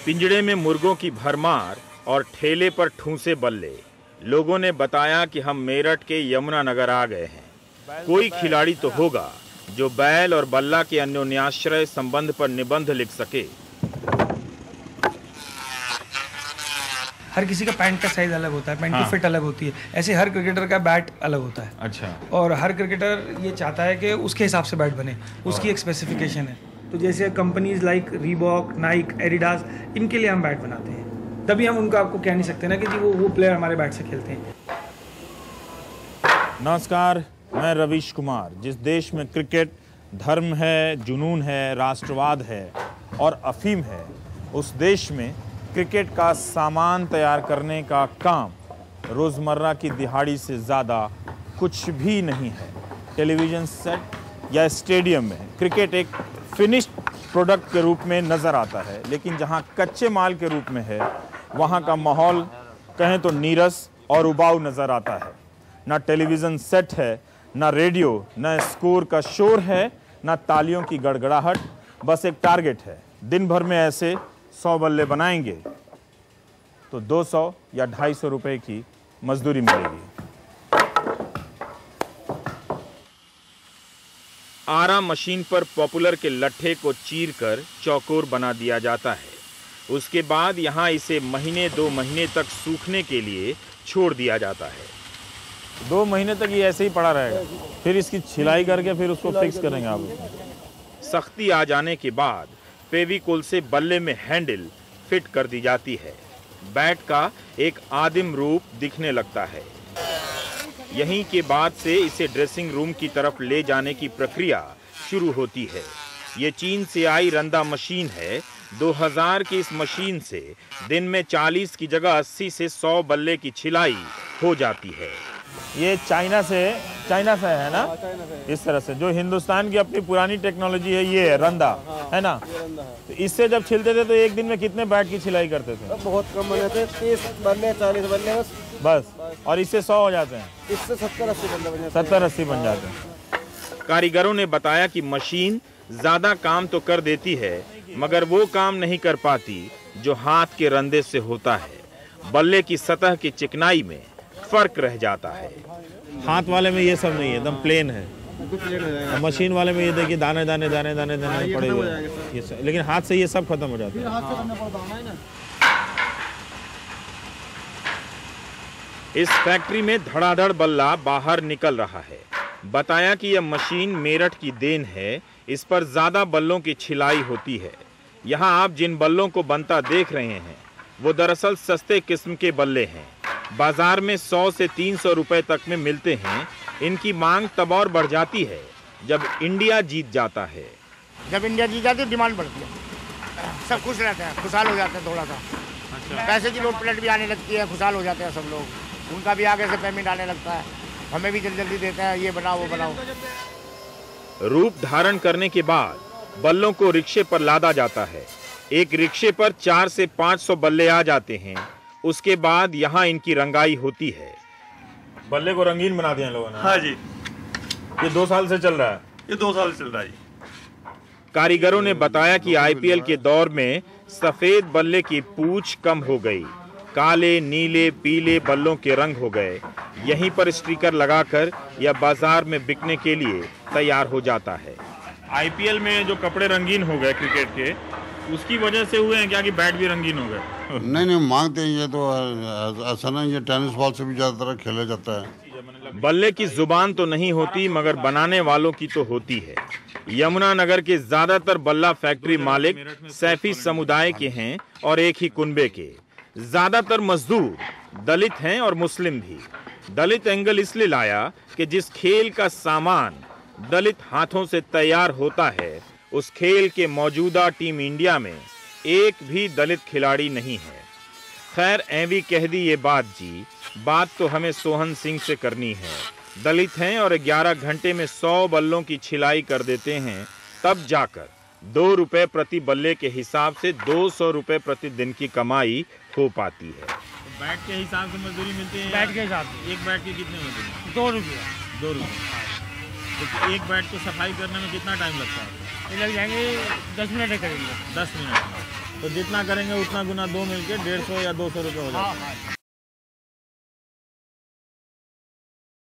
पिंजड़े में मुर्गों की भरमार और ठेले पर ठूंसे बल्ले। लोगों ने बताया कि हम मेरठ के यमुना नगर आ गए हैं। कोई खिलाड़ी तो होगा जो बैल और बल्ला के अन्योन्याश्रय संबंध पर निबंध लिख सके। हर किसी का पैंट का साइज अलग होता है, पैंट की फिट अलग होती है, ऐसे हर क्रिकेटर का बैट अलग होता है। अच्छा। और हर क्रिकेटर ये चाहता है कि उसके हिसाब से बैट बने, उसकी एक स्पेसिफिकेशन है। तो जैसे companies like Reebok, Naik, Adidas, इनके लिए हम बैट बनाते हैं। तभी हम उनका आपको कह नहीं सकते ना कि जी वो प्लेयर हमारे बैट से खेलते हैं। नमस्कार, मैं रवीश कुमार। जिस देश में क्रिकेट धर्म है, जुनून है, राष्ट्रवाद है और अफीम है, उस देश में क्रिकेट का सामान तैयार करने का काम रोज़मर्रा की दिहाड़ी से ज़्यादा कुछ भी नहीं है। टेलीविज़न सेट या स्टेडियम में क्रिकेट एक फिनिश्ड प्रोडक्ट के रूप में नज़र आता है, लेकिन जहां कच्चे माल के रूप में है वहां का माहौल कहें तो नीरस और उबाऊ नज़र आता है। ना टेलीविज़न सेट है, ना रेडियो, ना स्कोर का शोर है, ना तालियों की गड़गड़ाहट। बस एक टारगेट है, दिन भर में ऐसे 100 बल्ले बनाएंगे तो 200 या 250 रुपए की मजदूरी मिलेगी। आरा मशीन पर पॉपुलर के लट्ठे को चीरकर चौकोर बना दिया जाता है। उसके बाद यहाँ इसे महीने 2 महीने तक सूखने के लिए छोड़ दिया जाता है। 2 महीने तक ये ऐसे ही पड़ा रहेगा, फिर इसकी छिलाई करके फिर उसको फिक्स करेंगे आप। सख्ती आ जाने के बाद फेविकोल से बल्ले में हैंडल फिट कर दी जाती है। बैट का एक आदिम रूप दिखने लगता है। यहीं के बाद से इसे ड्रेसिंग रूम की तरफ ले जाने की प्रक्रिया शुरू होती है। ये चीन से आई रंदा मशीन है। 2000 की इस मशीन से दिन में 40 की जगह 80 से 100 बल्ले की छिलाई हो जाती है। ये चाइना से है ना? इस तरह से जो हिंदुस्तान की अपनी पुरानी टेक्नोलॉजी है, ये है रंदा, है ना? तो इससे जब छिलते थे तो एक दिन में कितने बैट की छिलाई करते थे? बहुत कम बने थे, 30 बल्ले 40 बल्ले बस। और इससे 100 हो जाते हैं, इससे 70-80 बल्ले बन जाते हैं। 70-80 बन जाते हैं। कारीगरों ने बताया कि मशीन ज्यादा काम तो कर देती है, मगर वो काम नहीं कर पाती जो हाथ के रंदे से होता है। बल्ले की सतह की चिकनाई में फर्क रह जाता है। हाथ वाले में ये सब नहीं है, एकदम प्लेन है। मशीन वाले में ये देखिए दाने दाने दाने दाने दाने पड़े हुए हैं, लेकिन हाथ से ये सब खत्म हो जाता है। इस फैक्ट्री में धड़ाधड़ बल्ला बाहर निकल रहा है। बताया कि यह मशीन मेरठ की देन है। इस पर ज्यादा बल्लों की छिलाई होती है। यहाँ आप जिन बल्लों को बनता देख रहे हैं वो दरअसल सस्ते किस्म के बल्ले हैं। बाजार में 100 से 300 रुपए तक में मिलते हैं। इनकी मांग तब और बढ़ जाती है जब इंडिया जीत जाता है। जब इंडिया जीत जाती है डिमांड बढ़ती है, सब खुश रहते हैं, खुशहाल हो जाते हैं थोड़ा सा। अच्छा। पैसे की लोड प्लेट भी आने लगती है, खुशहाल हो जाते हैं सब लोग। उनका भी आगे से पेमेंट आने लगता है, हमें भी जल्दी जल्दी देते हैं, ये बनाओ वो बनाओ। रूप धारण करने के बाद बल्लों को रिक्शे पर लादा जाता है। एक रिक्शे पर 400 से 500 बल्ले आ जाते हैं। उसके बाद यहाँ इनकी रंगाई होती है। बल्ले को रंगीन बना दिया लोगों ने। हाँ जी, ये 2 साल से चल रहा है। ये 2 साल से चल रहा है जी। कारीगरों ने बताया कि आईपीएल के दौर में सफेद बल्ले की पूंछ कम हो गई, काले, नीले, पीले बल्लों के रंग हो गए। यहीं पर स्टिकर लगाकर या बाजार में बिकने के लिए तैयार हो जाता है। आईपीएल में जो कपड़े रंगीन हो गए क्रिकेट के, उसकी वजह से हुए हैं क्या कि बैट भी रंगीन हो गए? नहीं मांगते हैं ये तो ऐसा नहीं, ये टेनिस बॉल से भी ज्यादातर खेला जाता है। बल्ले की जुबान तो नहीं होती, मगर बनाने वालों की तो होती है। यमुना नगर के ज्यादातर बल्ला फैक्ट्री मालिक सैफी समुदाय के हैं और एक ही कुनबे के। ज्यादातर मजदूर दलित हैं और मुस्लिम भी। दलित एंगल इसलिए लाया कि जिस खेल का सामान दलित हाथों से तैयार होता है, उस खेल के मौजूदा टीम इंडिया में एक भी दलित खिलाड़ी नहीं है। खैर एवी कह दी ये बात जी, बात तो हमें सोहन सिंह से करनी है। दलित हैं और 11 घंटे में 100 बल्लों की छिलाई कर देते हैं, तब जाकर 2 रुपए प्रति बल्ले के हिसाब से 200 रुपए प्रति दिन की कमाई हो पाती है। बैट के हिसाब से मजदूरी मिलती है? बैट के हिसाब से। एक बैट की कितने मजदूरी? 2 रुपये। 2 रुपये। तो एक बैट को सफाई करने में कितना टाइम लगता है? ये लग जाएंगे 10 मिनट करेंगे। 10 मिनट। तो जितना करेंगे उतना गुना 2 मिलके 150 या 200 रुपये हो जाता है।